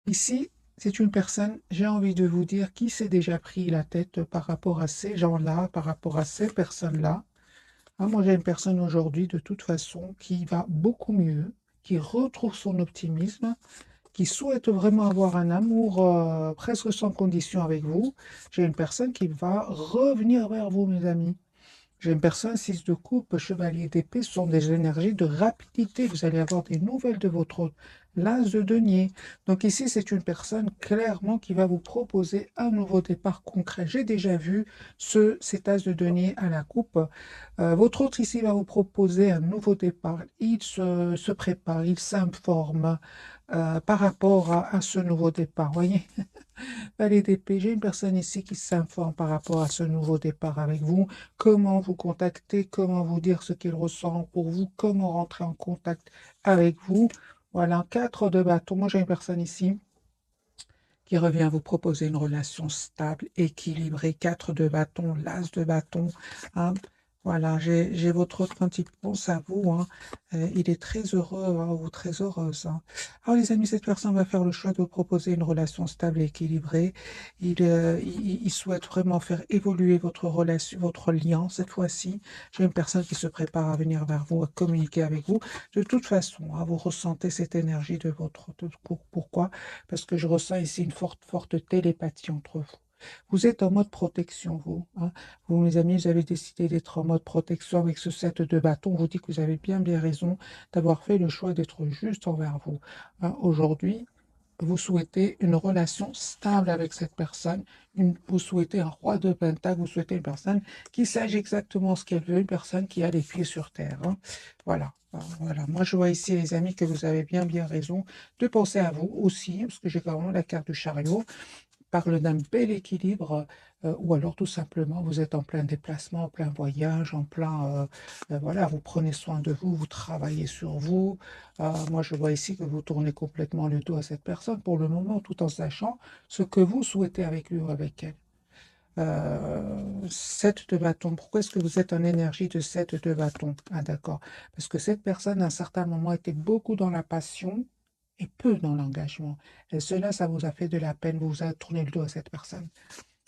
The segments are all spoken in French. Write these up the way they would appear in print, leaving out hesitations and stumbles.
Ici, c'est une personne, j'ai envie de vous dire, qui s'est déjà pris la tête par rapport à ces gens-là, par rapport à ces personnes-là. Ah, moi, j'ai une personne aujourd'hui, de toute façon, qui va beaucoup mieux, qui retrouve son optimisme, qui souhaite vraiment avoir un amour presque sans condition avec vous. J'ai une personne qui va revenir vers vous, mes amis. J'ai une personne, 6 de coupe, chevalier d'épée, ce sont des énergies de rapidité. Vous allez avoir des nouvelles de votre hôte. L'as de denier. Donc ici, c'est une personne clairement qui va vous proposer un nouveau départ concret. J'ai déjà vu cet as de denier à la coupe. Votre hôte ici va vous proposer un nouveau départ. Il se prépare, il s'informe par rapport à ce nouveau départ. Voyez? Valet d'épée, j'ai une personne ici qui s'informe par rapport à ce nouveau départ avec vous, comment vous contacter, comment vous dire ce qu'il ressent pour vous, comment rentrer en contact avec vous. Voilà, 4 de bâton. Moi, j'ai une personne ici qui revient vous proposer une relation stable, équilibrée, 4 de bâton, l'as de bâton. Hein. Voilà, j'ai votre autre quand il pense à vous. Hein. Il est très heureux hein, ou très heureuse. Hein. Alors les amis, cette personne va faire le choix de vous proposer une relation stable et équilibrée. Il souhaite vraiment faire évoluer votre relation, votre lien cette fois-ci. J'ai une personne qui se prépare à venir vers vous, à communiquer avec vous. De toute façon, hein, vous ressentez cette énergie de votre... pourquoi? Parce que je ressens ici une forte télépathie entre vous. Vous êtes en mode protection, vous. Hein. Vous, mes amis, vous avez décidé d'être en mode protection avec ce set de bâtons. On vous dit que vous avez bien raison d'avoir fait le choix d'être juste envers vous. Hein. Aujourd'hui, vous souhaitez une relation stable avec cette personne, vous souhaitez un roi de pentacle, vous souhaitez une personne qui sache exactement ce qu'elle veut, une personne qui a les pieds sur terre. Hein. Voilà. Voilà. Moi, je vois ici, les amis, que vous avez bien raison de penser à vous aussi, parce que j'ai quand même la carte du chariot parle d'un bel équilibre, ou alors tout simplement vous êtes en plein déplacement, en plein voyage, en plein, voilà, vous prenez soin de vous, vous travaillez sur vous. Moi, je vois ici que vous tournez complètement le dos à cette personne pour le moment, tout en sachant ce que vous souhaitez avec lui ou avec elle. 7 de bâton. Pourquoi est-ce que vous êtes en énergie de 7 de bâton? Ah, d'accord. Parce que cette personne, à un certain moment, était beaucoup dans la passion et peu dans l'engagement. Et cela, ça vous a fait de la peine. Vous vous avez tourné le dos à cette personne.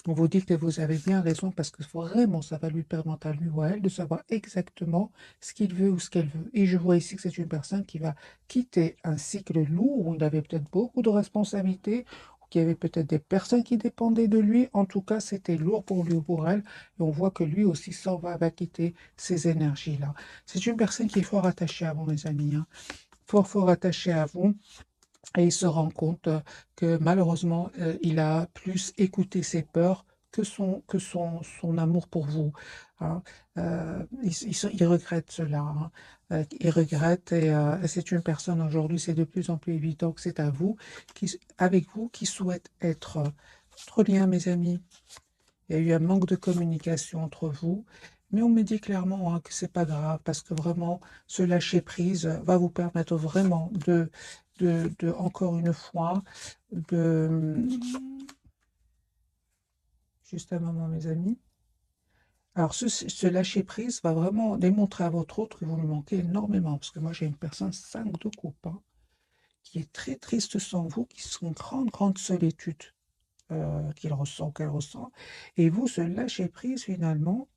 On vous dit que vous avez bien raison parce que vraiment, ça va lui permettre à lui ou à elle de savoir exactement ce qu'il veut ou ce qu'elle veut. Et je vois ici que c'est une personne qui va quitter un cycle lourd où il avait peut-être beaucoup de responsabilités, ou qu'il y avait peut-être des personnes qui dépendaient de lui. En tout cas, c'était lourd pour lui ou pour elle. Et on voit que lui aussi va quitter ces énergies-là. C'est une personne qui est fort attachée à vous, mes amis. Hein. Fort attachée à vous. Et il se rend compte que malheureusement, il a plus écouté ses peurs que son amour pour vous. Hein. Il regrette cela. Hein. Il regrette et c'est une personne aujourd'hui, c'est de plus en plus évident que c'est à vous, avec vous, qui souhaite être votre lien, mes amis. Il y a eu un manque de communication entre vous, mais on me dit clairement hein, que c'est pas grave parce que vraiment, ce lâcher prise va vous permettre vraiment encore une fois, de... Juste un moment, mes amis. Alors, ce lâcher prise va vraiment démontrer à votre autre que vous lui manquez énormément parce que moi, j'ai une personne 5 de coupe hein, qui est très triste sans vous, qui sont une grande solitude qu'il ressent, qu'elle ressent. Et vous, ce lâcher prise, finalement,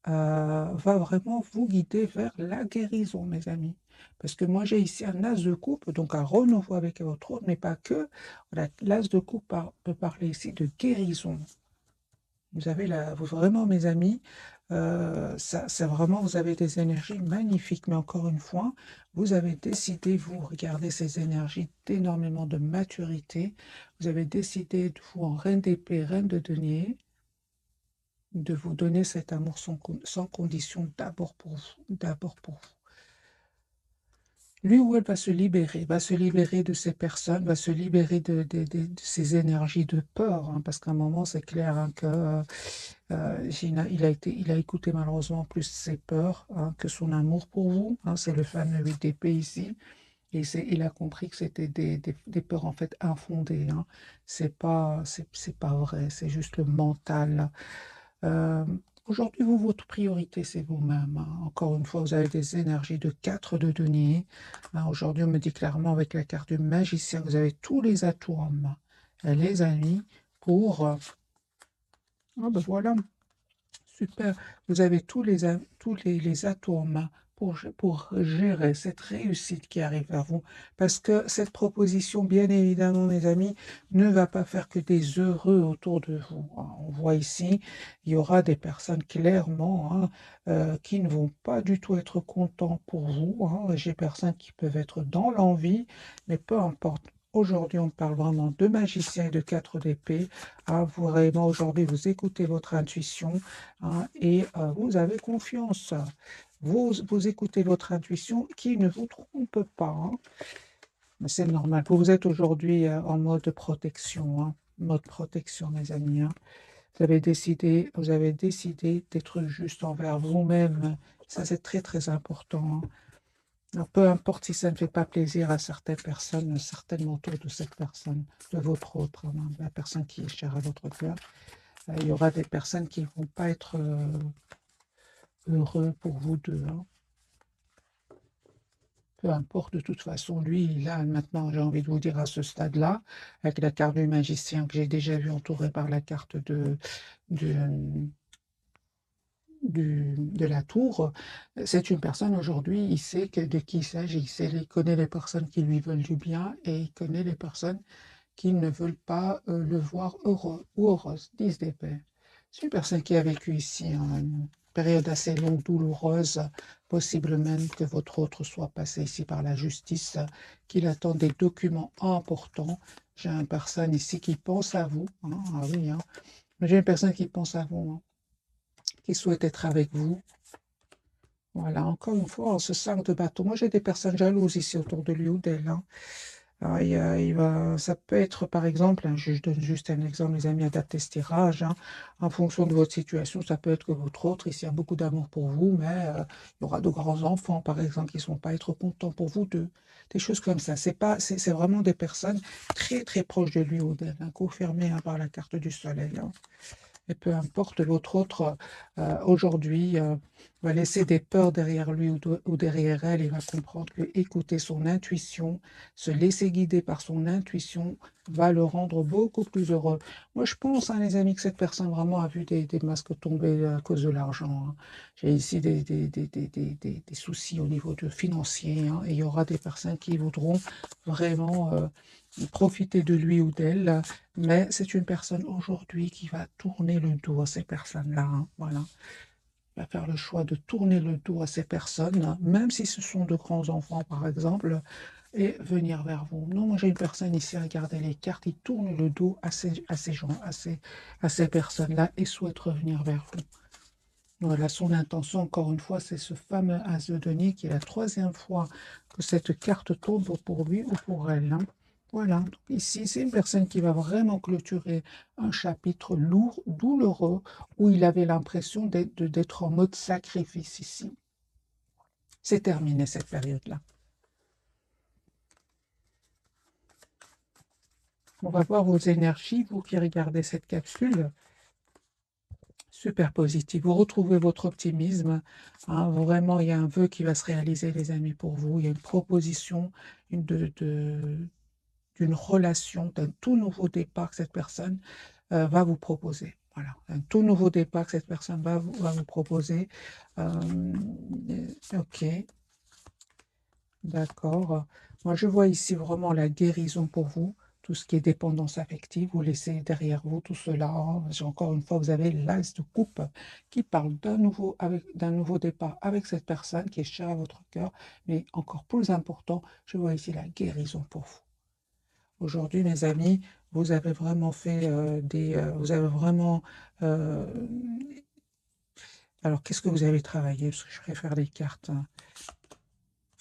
va vraiment vous guider vers la guérison, mes amis. Parce que moi, j'ai ici un as de coupe, donc un renouveau avec votre autre, mais pas que. Voilà, l'as de coupe peut parler ici de guérison. Vous avez vraiment, mes amis, ça, c'est vraiment, vous avez des énergies magnifiques, mais encore une fois, vous avez décidé, vous, regardez ces énergies d'énormément de maturité, vous avez décidé, de vous, en reine d'épée, reine de denier, de vous donner cet amour sans condition d'abord pour vous, d'abord pour vous. Lui ou elle va se libérer de ces personnes, va se libérer de ces énergies de peur, hein, parce qu'à un moment, c'est clair hein, que il a écouté malheureusement plus ses peurs hein, que son amour pour vous. Hein, c'est le fameux 8 d'épée ici. Et il a compris que c'était des peurs en fait infondées. Hein. C'est pas vrai, c'est juste le mental. Euh, Aujourd'hui, vous, votre priorité, c'est vous-même, hein. Encore une fois, vous avez des énergies de 4 de denier. Hein, aujourd'hui, on me dit clairement avec la carte du magicien, vous avez tous les atouts en main. Et les amis, pour... ah ben voilà, super. Vous avez tous les atouts en main pour gérer cette réussite qui arrive vers vous. Parce que cette proposition, bien évidemment, mes amis, ne va pas faire que des heureux autour de vous, hein. On voit ici, il y aura des personnes clairement, hein, qui ne vont pas du tout être contents pour vous, hein. J'ai personnes qui peuvent être dans l'envie, mais peu importe. Aujourd'hui, on parle vraiment de magicien et de 4 d'épée. Ah, vous vraiment, aujourd'hui, vous écoutez votre intuition, hein, et vous avez confiance. Vous écoutez votre intuition qui ne vous trompe pas, hein. Mais c'est normal. Vous êtes aujourd'hui en mode protection, hein. Mode protection, mes amis, hein. Vous avez décidé d'être juste envers vous-même. Ça, c'est très, très important, hein. Alors, peu importe si ça ne fait pas plaisir à certaines personnes, certainement autour de cette personne, de votre autre, hein, de la personne qui est chère à votre cœur. Il y aura des personnes qui ne vont pas être heureux pour vous deux, hein. Peu importe, de toute façon, lui, là, maintenant, j'ai envie de vous dire à ce stade-là, avec la carte du magicien que j'ai déjà vu entourée par la carte de, de la tour, c'est une personne aujourd'hui, il sait de qui il s'agit, il connaît les personnes qui lui veulent du bien et il connaît les personnes qui ne veulent pas le voir heureux ou heureuse, 10 d'épée. C'est une personne qui a vécu ici, hein, une période assez longue, douloureuse, possible même que votre autre soit passé ici par la justice, qu'il attend des documents importants. J'ai une personne ici qui pense à vous, hein, ah oui, hein. J'ai une personne qui pense à vous, hein, qui souhaite être avec vous. Voilà, encore une fois, ce 5 de bâton. Moi, j'ai des personnes jalouses ici autour de lui ou d'elle, hein. Alors, ça peut être, par exemple, hein, je donne juste un exemple, les amis, adaptez ce tirage, hein, en fonction de votre situation. Ça peut être que votre autre, ici, a beaucoup d'amour pour vous, mais il y aura de grands enfants, par exemple, qui ne sont pas être contents pour vous deux. Des choses comme ça. C'est vraiment des personnes très, très proches de lui ou d'elle, hein, confirmées, hein, par la carte du soleil, hein. Et peu importe, l'autre aujourd'hui, va laisser des peurs derrière lui ou derrière elle. Il va comprendre que écouter son intuition, se laisser guider par son intuition, va le rendre beaucoup plus heureux. Moi, je pense, hein, les amis, que cette personne vraiment a vu des masques tomber à cause de l'argent, hein. J'ai ici des soucis au niveau financier, hein, et il y aura des personnes qui voudront vraiment profiter de lui ou d'elle, mais c'est une personne aujourd'hui qui va tourner le dos à ces personnes-là, hein, voilà. Il va faire le choix de tourner le dos à ces personnes, hein, même si ce sont de grands enfants, par exemple, et venir vers vous. Non, moi j'ai une personne ici, regardez les cartes, il tourne le dos à ces gens, à ces personnes-là, et souhaite revenir vers vous. Voilà, son intention, encore une fois, c'est ce fameux as de denier qui est la troisième fois que cette carte tombe pour lui ou pour elle, hein. Voilà, donc ici, c'est une personne qui va vraiment clôturer un chapitre lourd, douloureux, où il avait l'impression d'être en mode sacrifice ici. C'est terminé cette période-là. On va voir vos énergies, vous qui regardez cette capsule. Super positif. Vous retrouvez votre optimisme, hein. Vraiment, il y a un vœu qui va se réaliser, les amis, pour vous. Il y a une proposition d'une relation, d'un tout nouveau départ que cette personne va vous proposer. Voilà, un tout nouveau départ que cette personne va vous proposer. Ok, d'accord. Moi, je vois ici vraiment la guérison pour vous. Tout ce qui est dépendance affective, vous laissez derrière vous tout cela, hein. Encore une fois, vous avez l'as de coupe qui parle d'un nouveau départ avec cette personne qui est chère à votre cœur. Mais encore plus important, je vois ici la guérison pour vous. Aujourd'hui, mes amis, vous avez vraiment fait vous avez vraiment. euh, alors, qu'est-ce que vous avez travaillé? Parce que je préfère les cartes, hein.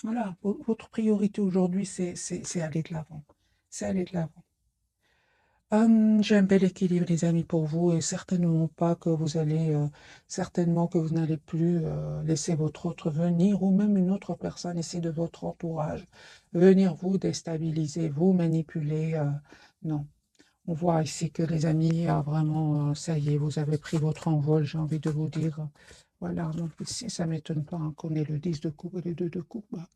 Voilà, votre priorité aujourd'hui, c'est aller de l'avant. C'est aller de l'avant. J'ai un bel équilibre, les amis, pour vous, et certainement que vous n'allez plus laisser votre autre venir, ou même une autre personne ici de votre entourage, venir vous déstabiliser, vous manipuler. Non. On voit ici que les amis, vraiment, ça y est, vous avez pris votre envol, j'ai envie de vous dire. Voilà, donc ici, ça ne m'étonne pas hein, qu'on ait le 10 de coupe et le 2 de coupe. Bah,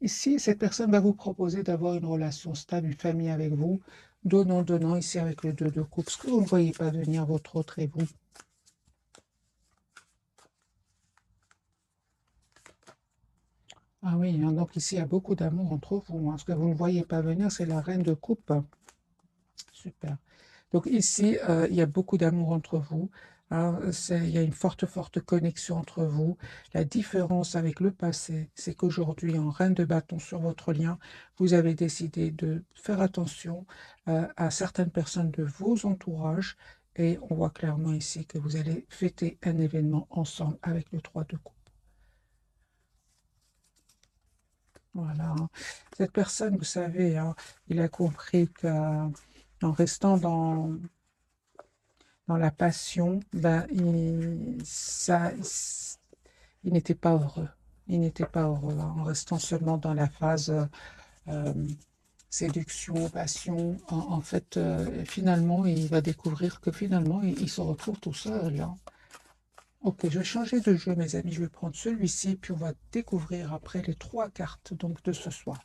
ici, cette personne va vous proposer d'avoir une relation stable, une famille avec vous, donnant, donnant, ici avec le 2 de coupe. Ce que vous ne voyez pas venir, votre autre et vous. Ah oui, hein, donc ici, il y a beaucoup d'amour entre vous. Hein. Ce que vous ne voyez pas venir, c'est la reine de coupe. Super. Donc ici, il y a beaucoup d'amour entre vous. Hein, il y a une forte, forte connexion entre vous. La différence avec le passé, c'est qu'aujourd'hui, en reine de bâton sur votre lien, vous avez décidé de faire attention à certaines personnes de vos entourages. Et on voit clairement ici que vous allez fêter un événement ensemble avec le 3 de coupe. Voilà. Hein. Cette personne, vous savez, hein, il a compris qu'en restant dans la passion, ben, il n'était pas heureux. Il n'était pas heureux hein, en restant seulement dans la phase euh, séduction, passion. En fait, finalement, il va découvrir que finalement, il se retrouve tout seul. Hein. Ok, je vais changer de jeu, mes amis. Je vais prendre celui-ci, puis on va découvrir après les 3 cartes donc, de ce soir.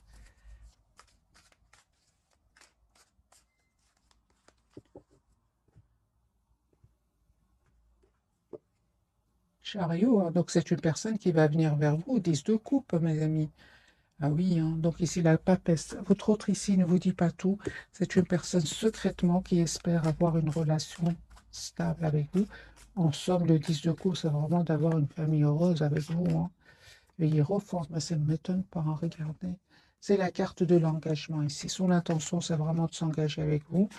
Chariot, hein, donc c'est une personne qui va venir vers vous, 10 de coupe, mes amis. Ah oui, hein, donc ici la papesse. Votre autre ici ne vous dit pas tout. C'est une personne secrètement qui espère avoir une relation stable avec vous. En somme, le 10 de coupe, c'est vraiment d'avoir une famille heureuse avec vous. Hein. Le hiérophante, mais ça ne m'étonne pas, hein, regardez. C'est la carte de l'engagement ici. Son intention, c'est vraiment de s'engager avec vous.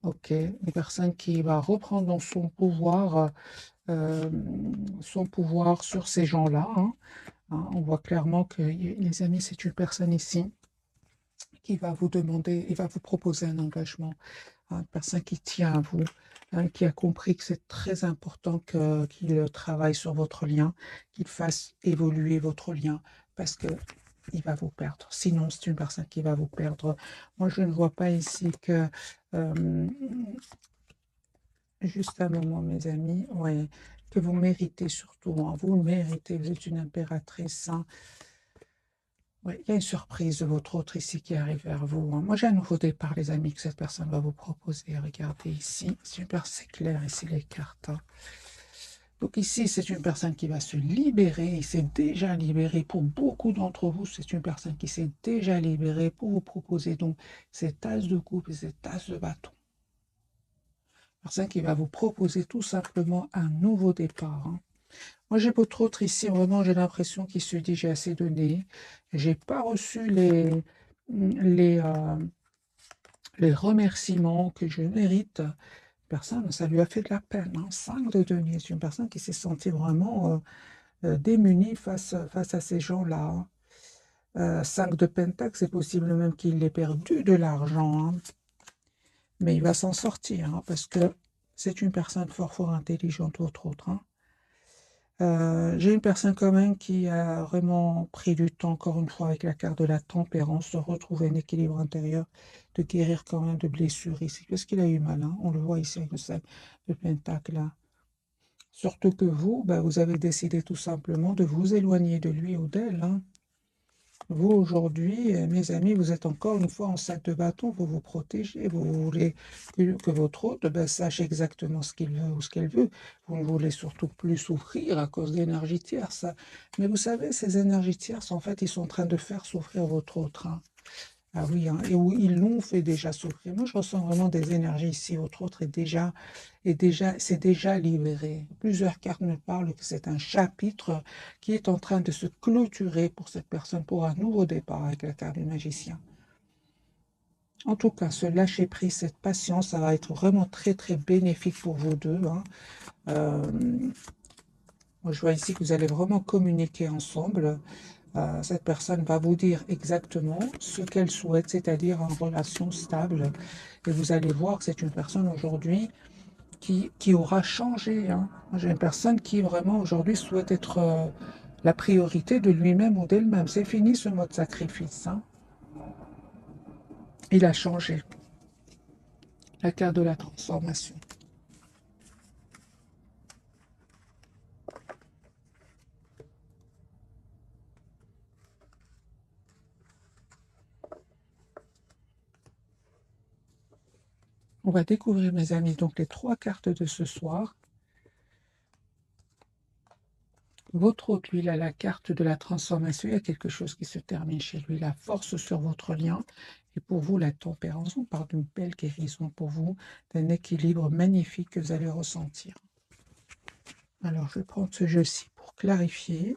Ok, une personne qui va reprendre dans euh, son pouvoir sur ces gens-là. Hein. Hein, on voit clairement que, les amis, c'est une personne ici qui va vous demander, il va vous proposer un engagement, hein, une personne qui tient à vous, hein, qui a compris que c'est très important qu'il travaille sur votre lien, qu'il fasse évoluer votre lien, parce que il va vous perdre. Sinon, c'est une personne qui va vous perdre. Moi, je ne vois pas ici que... juste un moment, mes amis, ouais, que vous méritez surtout. Hein, vous le méritez, vous êtes une impératrice. Hein. Oui, il y a une surprise de votre autre ici qui arrive vers vous. Hein. Moi, j'ai un nouveau départ, les amis, que cette personne va vous proposer. Regardez ici, super, c'est clair ici les cartes. Hein. Donc ici, c'est une personne qui va se libérer. Il s'est déjà libéré pour beaucoup d'entre vous. C'est une personne qui s'est déjà libérée pour vous proposer donc cette tasse de coupe et cette tasse de bâton. Personne qui va vous proposer tout simplement un nouveau départ. Hein. Moi, j'ai votre autre ici, vraiment, j'ai l'impression qu'il se dit, j'ai assez donné. J'ai pas reçu les remerciements que je mérite. Personne, ça lui a fait de la peine. Hein. 5 de denier, c'est une personne qui s'est sentie vraiment démunie face à ces gens-là. Hein. 5 de pentacle, c'est possible même qu'il ait perdu de l'argent. Hein. Mais il va s'en sortir, hein, parce que c'est une personne fort, fort intelligente, votre autre. Hein. J'ai une personne quand même qui a vraiment pris du temps, encore une fois, avec la carte de la tempérance, de retrouver un équilibre intérieur, de guérir quand même de blessures ici. Parce qu'il a eu mal, hein. On le voit ici avec le 5 de pentacle, là. Surtout que vous, ben, vous avez décidé tout simplement de vous éloigner de lui ou d'elle. Hein. Vous, aujourd'hui, mes amis, vous êtes encore une fois en sac de bâton, vous vous protégez, vous voulez que votre hôte ben, sache exactement ce qu'il veut ou ce qu'elle veut. Vous ne voulez surtout plus souffrir à cause d'énergies tierces. Mais vous savez, ces énergies tierces, en fait, ils sont en train de faire souffrir votre autre. Hein. Ah oui, hein, et où ils l'ont fait déjà souffrir. Moi, je ressens vraiment des énergies ici. Votre autre c'est déjà libéré. Plusieurs cartes me parlent que c'est un chapitre qui est en train de se clôturer pour cette personne, pour un nouveau départ avec la carte du magicien. En tout cas, ce lâcher prise, cette patience, ça va être vraiment très, très bénéfique pour vous deux. Hein. Moi, je vois ici que vous allez vraiment communiquer ensemble. Cette personne va vous dire exactement ce qu'elle souhaite, c'est-à-dire une relation stable. Et vous allez voir que c'est une personne aujourd'hui qui aura changé. Hein. J'ai une personne qui vraiment aujourd'hui souhaite être la priorité de lui-même ou d'elle-même. C'est fini ce mode sacrifice. Hein. Il a changé. La carte de la transformation. On va découvrir, mes amis, donc les 3 cartes de ce soir. Votre hôte, lui, il a la carte de la transformation. Il y a quelque chose qui se termine chez lui. La force sur votre lien. Et pour vous, la tempérance. On parle d'une belle guérison pour vous, d'un équilibre magnifique que vous allez ressentir. Alors, je vais prendre ce jeu-ci pour clarifier.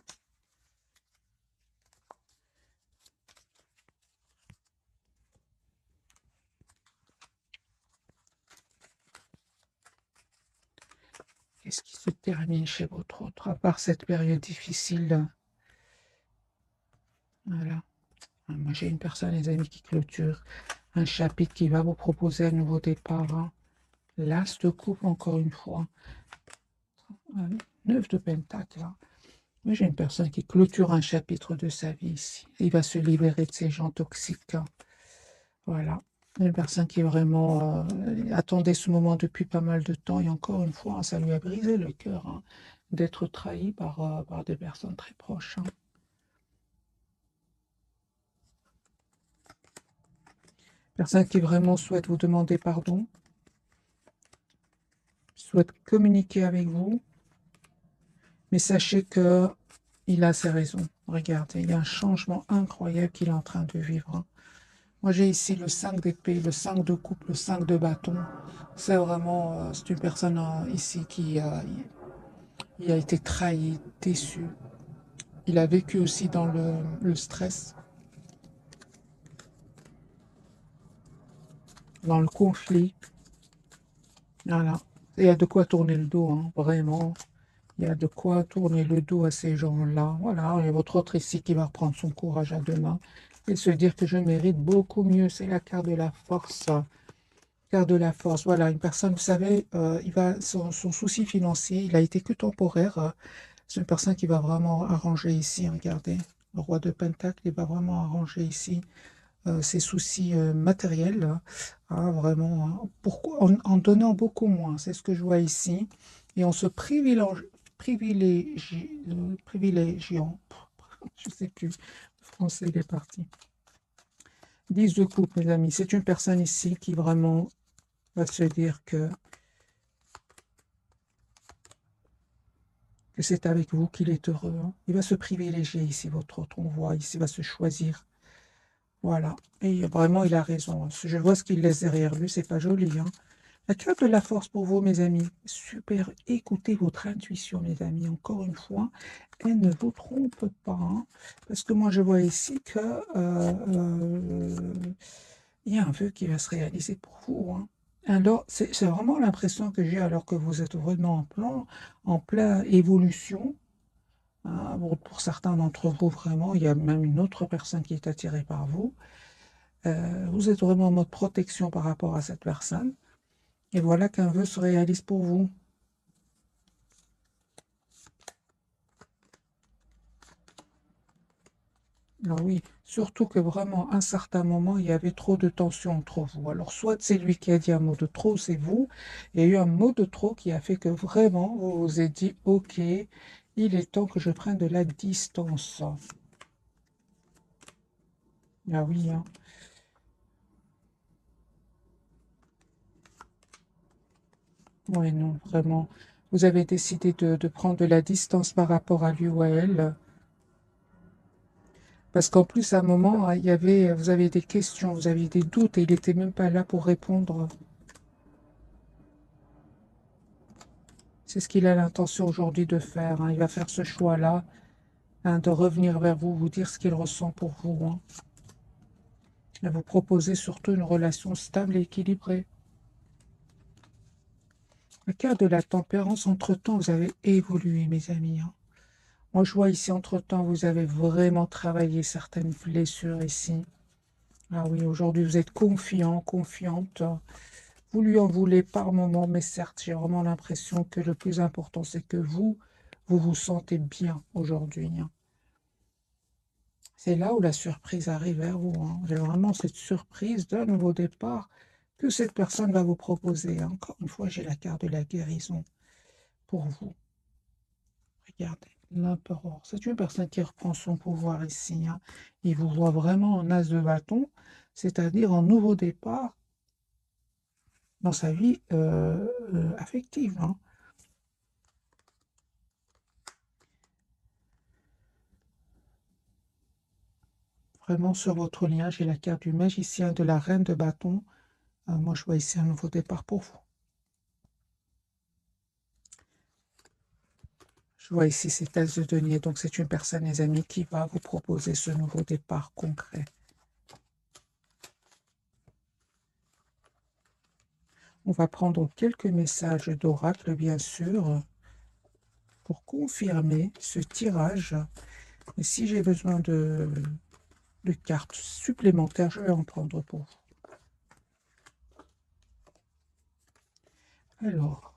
Qu'est-ce qui se termine chez votre autre, à part cette période difficile? Voilà. Moi, j'ai une personne, les amis, qui clôture un chapitre qui va vous proposer un nouveau départ. Hein. L'as de coupe, encore une fois. 9 de pentacle. Hein. Moi, j'ai une personne qui clôture un chapitre de sa vie ici. Il va se libérer de ces gens toxiques. Hein. Voilà. Une personne qui vraiment attendait ce moment depuis pas mal de temps. Et encore une fois, ça lui a brisé le cœur hein, d'être trahi par des personnes très proches. Hein. Personne qui vraiment souhaite vous demander pardon, souhaite communiquer avec vous, mais sachez que il a ses raisons. Regardez, il y a un changement incroyable qu'il est en train de vivre. Hein. Moi, j'ai ici le 5 d'épée, le 5 de coupe, le 5 de bâton. C'est vraiment, c'est une personne ici qui il a été trahi, déçu. Il a vécu aussi dans le stress, dans le conflit. Voilà. Il y a de quoi tourner le dos, hein, vraiment. Il y a de quoi tourner le dos à ces gens-là. Voilà, il y a votre autre ici qui va reprendre son courage à deux mains et se dire que je mérite beaucoup mieux. C'est la carte de la force. Carte de la force. Voilà, une personne, vous savez, son souci financier, il a été que temporaire. C'est une personne qui va vraiment arranger ici. Regardez, le roi de Pentacle, il va vraiment arranger ici ses soucis matériels. Ah, vraiment, hein. Pourquoi? En donnant beaucoup moins. C'est ce que je vois ici. Et en se privilégiant. Je ne sais plus. Le français, il est parti. 10 de coupe, mes amis. C'est une personne ici qui vraiment va se dire que c'est avec vous qu'il est heureux. Hein. Il va se privilégier ici, votre autre, on voit ici, il va se choisir. Voilà. Et vraiment, il a raison. Hein. Je vois ce qu'il laisse derrière lui, c'est pas joli. Hein. La carte de la force pour vous, mes amis. Super. Écoutez votre intuition, mes amis. Encore une fois, elle ne vous trompe pas. Hein. Parce que moi, je vois ici que il y a un vœu qui va se réaliser pour vous. Hein. Alors, c'est vraiment l'impression que j'ai alors que vous êtes vraiment en plein évolution. Hein. Bon, pour certains d'entre vous, vraiment, il y a même une autre personne qui est attirée par vous. Vous êtes vraiment en mode protection par rapport à cette personne. Et voilà qu'un vœu se réalise pour vous. Alors oui, surtout que vraiment, à un certain moment, il y avait trop de tension entre vous. Alors, soit c'est lui qui a dit un mot de trop, c'est vous. Il y a eu un mot de trop qui a fait que vraiment, vous vous êtes dit, OK, il est temps que je prenne de la distance. Ah oui, hein. Ouais, non, vraiment. Vous avez décidé de prendre de la distance par rapport à lui ou à elle. Parce qu'en plus, à un moment, il y avait, vous avez des questions, vous avez des doutes et il n'était même pas là pour répondre. C'est ce qu'il a l'intention aujourd'hui de faire. Hein. Il va faire ce choix-là, hein, de revenir vers vous, vous dire ce qu'il ressent pour vous. Hein. Et vous proposer surtout une relation stable et équilibrée. Le cas de la tempérance, entre-temps, vous avez évolué, mes amis. Hein. Moi, je vois ici, entre-temps, vous avez vraiment travaillé certaines blessures ici. Ah oui, aujourd'hui, vous êtes confiant, confiante. Vous lui en voulez par moment, mais certes, j'ai vraiment l'impression que le plus important, c'est que vous vous sentez bien aujourd'hui. Hein. C'est là où la surprise arrive vers vous. Hein. J'ai vraiment cette surprise d'un nouveau départ que cette personne va vous proposer. Encore une fois, j'ai la carte de la guérison pour vous. Regardez, l'empereur. C'est une personne qui reprend son pouvoir ici. Hein. Il vous voit vraiment en as de bâton, c'est-à-dire en nouveau départ dans sa vie affective. Hein. Vraiment sur votre lien, j'ai la carte du magicien, de la reine de bâton. Moi, je vois ici un nouveau départ pour vous. Je vois ici cet as de denier. Donc, c'est une personne, les amis, qui va vous proposer ce nouveau départ concret. On va prendre quelques messages d'oracle, bien sûr, pour confirmer ce tirage. Et si j'ai besoin de cartes supplémentaires, je vais en prendre pour vous. Alors,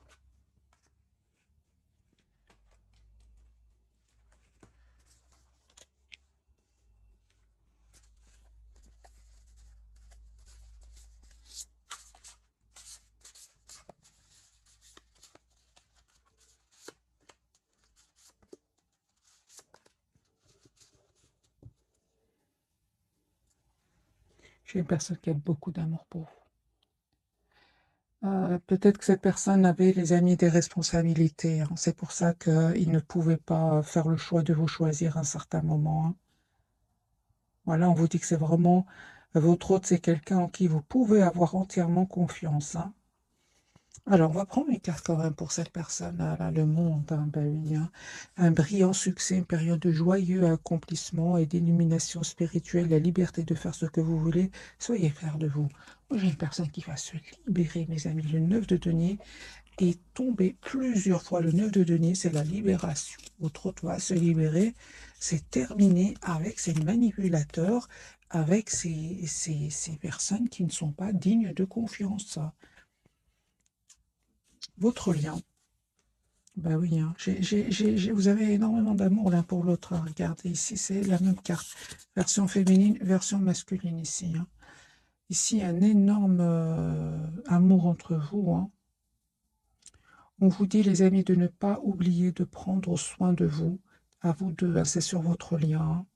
j'ai une personne qui a beaucoup d'amour pour vous. Peut-être que cette personne avait, les amis, des responsabilités. Hein. C'est pour ça qu'il ne pouvait pas faire le choix de vous choisir à un certain moment. Hein. Voilà, on vous dit que c'est vraiment votre hôte, c'est quelqu'un en qui vous pouvez avoir entièrement confiance. Hein. Alors, on va prendre une carte quand même pour cette personne, là, le monde. Hein, ben oui, hein. Un brillant succès, une période de joyeux accomplissement et d'illumination spirituelle, la liberté de faire ce que vous voulez. Soyez fiers de vous. Moi, j'ai une personne qui va se libérer, mes amis. Le 9 de denier est tombé plusieurs fois. Le 9 de denier, c'est la libération. Votre hôte va se libérer. C'est terminé avec ces manipulateurs, avec ces personnes qui ne sont pas dignes de confiance. Votre lien. Ben oui, hein. Vous avez énormément d'amour l'un pour l'autre. Hein. Regardez, ici, c'est la même carte. Version féminine, version masculine ici. Hein. Ici, un énorme amour entre vous. Hein. On vous dit, les amis, de ne pas oublier de prendre soin de vous. À vous deux, hein, c'est sur votre lien. Hein.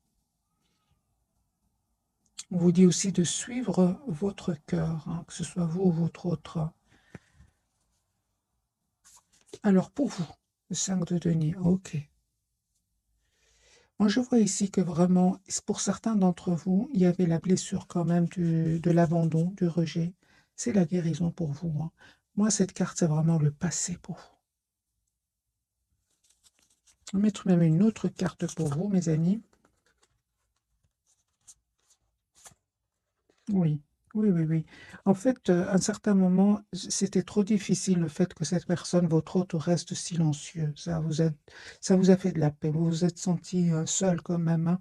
On vous dit aussi de suivre votre cœur, hein, que ce soit vous ou votre autre. Alors, pour vous, le 5 de denier, ok. Moi, je vois ici que vraiment, pour certains d'entre vous, il y avait la blessure quand même de l'abandon, du rejet. C'est la guérison pour vous. Hein. Moi, cette carte, c'est vraiment le passé pour vous. Je vais mettre même une autre carte pour vous, mes amis. Oui, oui, oui, oui. En fait, à un certain moment, c'était trop difficile le fait que cette personne, votre hôte, reste silencieux. Ça vous a fait de la peine. Vous vous êtes senti seul quand même. Hein.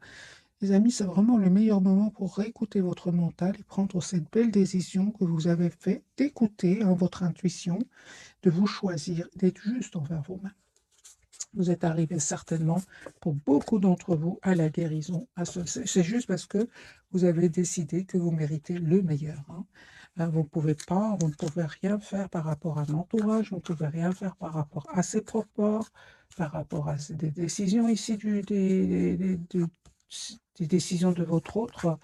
Les amis, c'est vraiment le meilleur moment pour réécouter votre mental et prendre cette belle décision que vous avez faite d'écouter hein, votre intuition, de vous choisir, d'être juste envers vous-même. Vous êtes arrivé certainement, pour beaucoup d'entre vous, à la guérison. C'est juste parce que vous avez décidé que vous méritez le meilleur. Hein. Vous ne pouvez rien faire par rapport à l'entourage, vous ne pouvez rien faire par rapport à ses propres corps, par rapport à des décisions ici, des décisions de votre autre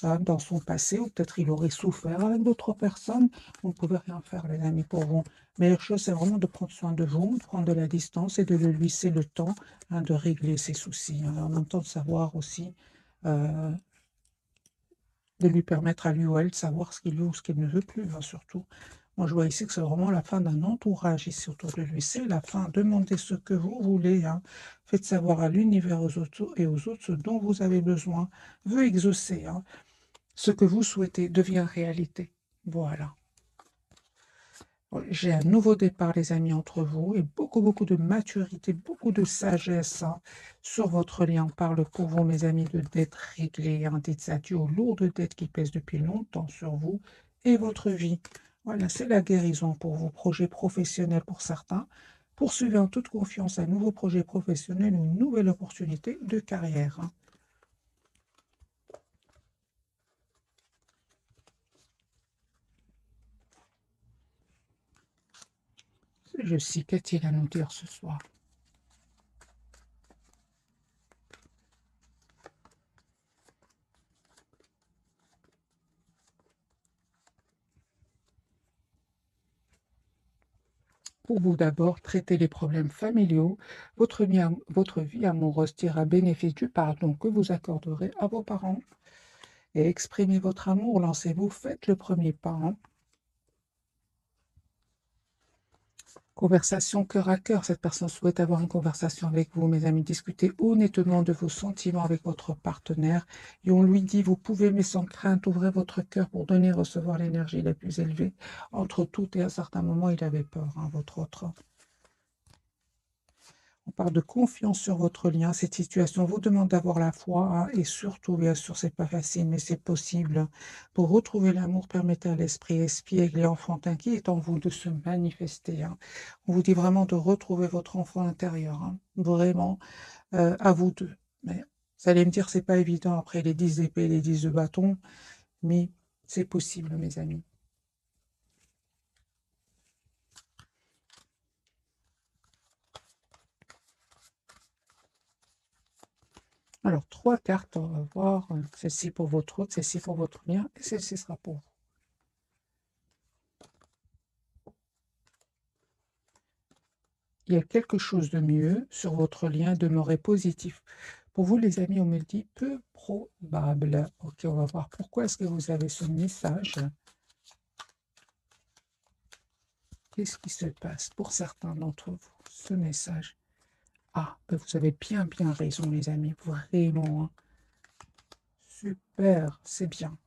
hein, dans son passé, ou peut-être il aurait souffert avec d'autres personnes. Vous ne pouvez rien faire, les amis, pour vous. La meilleure chose, c'est vraiment de prendre soin de vous, de prendre de la distance et de le laisser le temps hein, de régler ses soucis. Hein. En même temps, de savoir aussi, euh, de lui permettre à lui ou elle de savoir ce qu'il veut ou ce qu'il ne veut plus, hein, surtout. Moi, je vois ici que c'est vraiment la fin d'un entourage ici autour de lui. C'est la fin. Demandez ce que vous voulez. Hein. Faites savoir à l'univers et aux autres ce dont vous avez besoin. Veut exaucer. Hein. Ce que vous souhaitez devient réalité. Voilà. J'ai un nouveau départ, les amis, entre vous et beaucoup, beaucoup de maturité, beaucoup de sagesse hein, sur votre lien. On parle pour vous, mes amis, de dettes réglées, hein, des adieux aux lourdes dettes qui pèsent depuis longtemps sur vous et votre vie. Voilà, c'est la guérison pour vos projets professionnels pour certains. Poursuivez en toute confiance un nouveau projet professionnel ou une nouvelle opportunité de carrière. Hein. Je sais, qu'a-t-il à nous dire ce soir? Pour vous d'abord, traitez les problèmes familiaux. Votre vie amoureuse tire bénéfice du pardon que vous accorderez à vos parents. Et exprimez votre amour, lancez-vous, faites le premier pas, hein. Conversation cœur à cœur. Cette personne souhaite avoir une conversation avec vous, mes amis. Discutez honnêtement de vos sentiments avec votre partenaire. Et on lui dit, vous pouvez, mais sans crainte, ouvrez votre cœur pour donner et recevoir l'énergie la plus élevée. Entre tout et à un certain moment, il avait peur, hein, votre autre. On parle de confiance sur votre lien. Cette situation vous demande d'avoir la foi, hein, et surtout, bien sûr, c'est pas facile, mais c'est possible. Pour retrouver l'amour, permettez à l'esprit espiègle et enfantin qui est en vous de se manifester, hein. On vous dit vraiment de retrouver votre enfant intérieur, hein. Vraiment, à vous deux. Mais vous allez me dire, c'est pas évident après les 10 épées, les 10 de bâton, mais c'est possible, mes amis. Alors, 3 cartes, on va voir. Celle-ci pour votre autre, celle-ci pour votre lien, et celle-ci sera pour vous. Il y a quelque chose de mieux sur votre lien, demeurez positif. Pour vous, les amis, on me dit peu probable. Ok, on va voir pourquoi est-ce que vous avez ce message. Qu'est-ce qui se passe pour certains d'entre vous, ce message? Ah, ben vous avez bien raison, les amis, vraiment, hein. Super, c'est bien.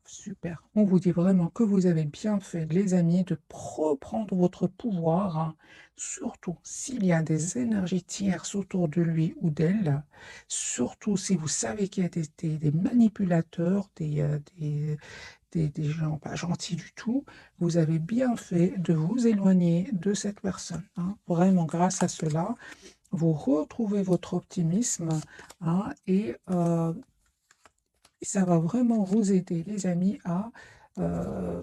Super. On vous dit vraiment que vous avez bien fait, les amis, de reprendre votre pouvoir, hein. Surtout s'il y a des énergies tierces autour de lui ou d'elle. Surtout si vous savez qu'il y a des manipulateurs, des gens pas gentils du tout. Vous avez bien fait de vous éloigner de cette personne, hein. Vraiment, grâce à cela, vous retrouvez votre optimisme, hein, et ça va vraiment vous aider, les amis, à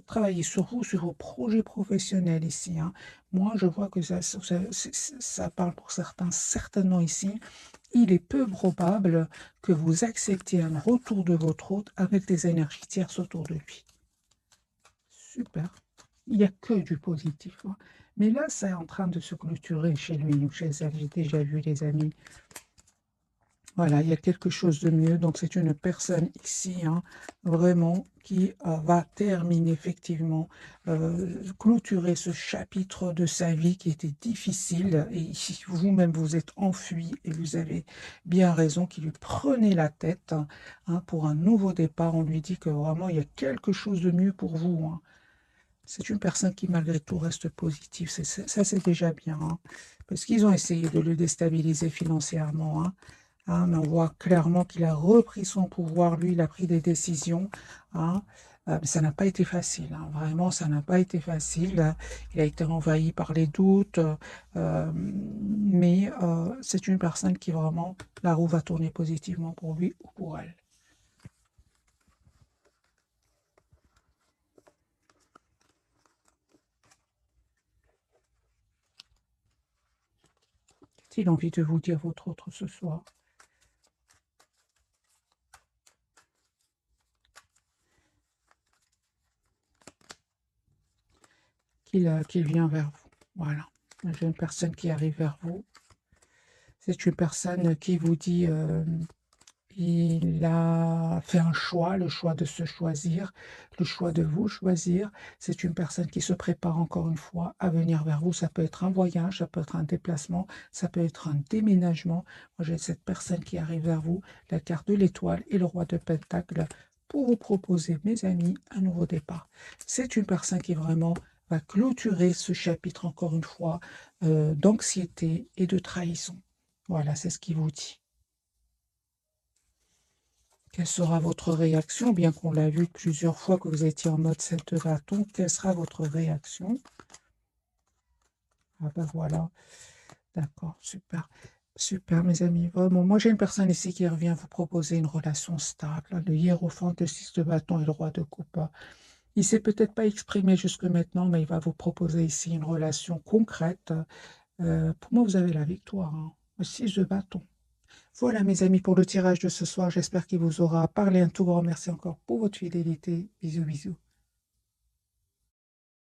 travailler sur vous, sur vos projets professionnels ici, hein. Moi, je vois que ça parle pour certains, certainement ici. Il est peu probable que vous acceptiez un retour de votre hôte avec des énergies tierces autour de lui. Super. Il n'y a que du positif, hein. Mais là, c'est en train de se clôturer chez lui ou chez elle. J'ai déjà vu, les amis. Voilà, il y a quelque chose de mieux. Donc, c'est une personne ici, hein, vraiment, qui va terminer effectivement, clôturer ce chapitre de sa vie qui était difficile. Et ici, vous-même, vous êtes enfui et vous avez bien raison qu'il lui prenait la tête, hein, pour un nouveau départ. On lui dit que vraiment, il y a quelque chose de mieux pour vous, hein. C'est une personne qui, malgré tout, reste positive. Ça, c'est déjà bien, hein, parce qu'ils ont essayé de le déstabiliser financièrement, hein. Hein, mais on voit clairement qu'il a repris son pouvoir, lui, il a pris des décisions, hein. Mais ça n'a pas été facile, hein. Vraiment, ça n'a pas été facile. Il a été envahi par les doutes, mais c'est une personne qui vraiment, la roue va tourner positivement pour lui ou pour elle. Qu'a-t-il envie de vous dire votre autre ce soir? Qu'il vient vers vous. Voilà. J'ai une personne qui arrive vers vous. C'est une personne qui vous dit, il a fait un choix, le choix de se choisir, le choix de vous choisir. C'est une personne qui se prépare encore une fois à venir vers vous. Ça peut être un voyage, ça peut être un déplacement, ça peut être un déménagement. Moi, j'ai cette personne qui arrive vers vous, la carte de l'étoile et le roi de Pentacle, pour vous proposer, mes amis, un nouveau départ. C'est une personne qui vraiment va clôturer ce chapitre, encore une fois, d'anxiété et de trahison. Voilà, c'est ce qu'il vous dit. Quelle sera votre réaction? Bien qu'on l'a vu plusieurs fois que vous étiez en mode 7 de bâton, quelle sera votre réaction? Ah ben voilà, d'accord, super. Super, mes amis. Vraiment, moi, j'ai une personne ici qui revient vous proposer une relation stable. Le hiérophante, le 6 de bâton et le roi de coupe. Il s'est peut-être pas exprimé jusque maintenant, mais il va vous proposer ici une relation concrète. Pour moi, vous avez la victoire, hein. Le 6 de bâton. Voilà, mes amis, pour le tirage de ce soir. J'espère qu'il vous aura parlé. Un tout grand merci encore pour votre fidélité. Bisous, bisous.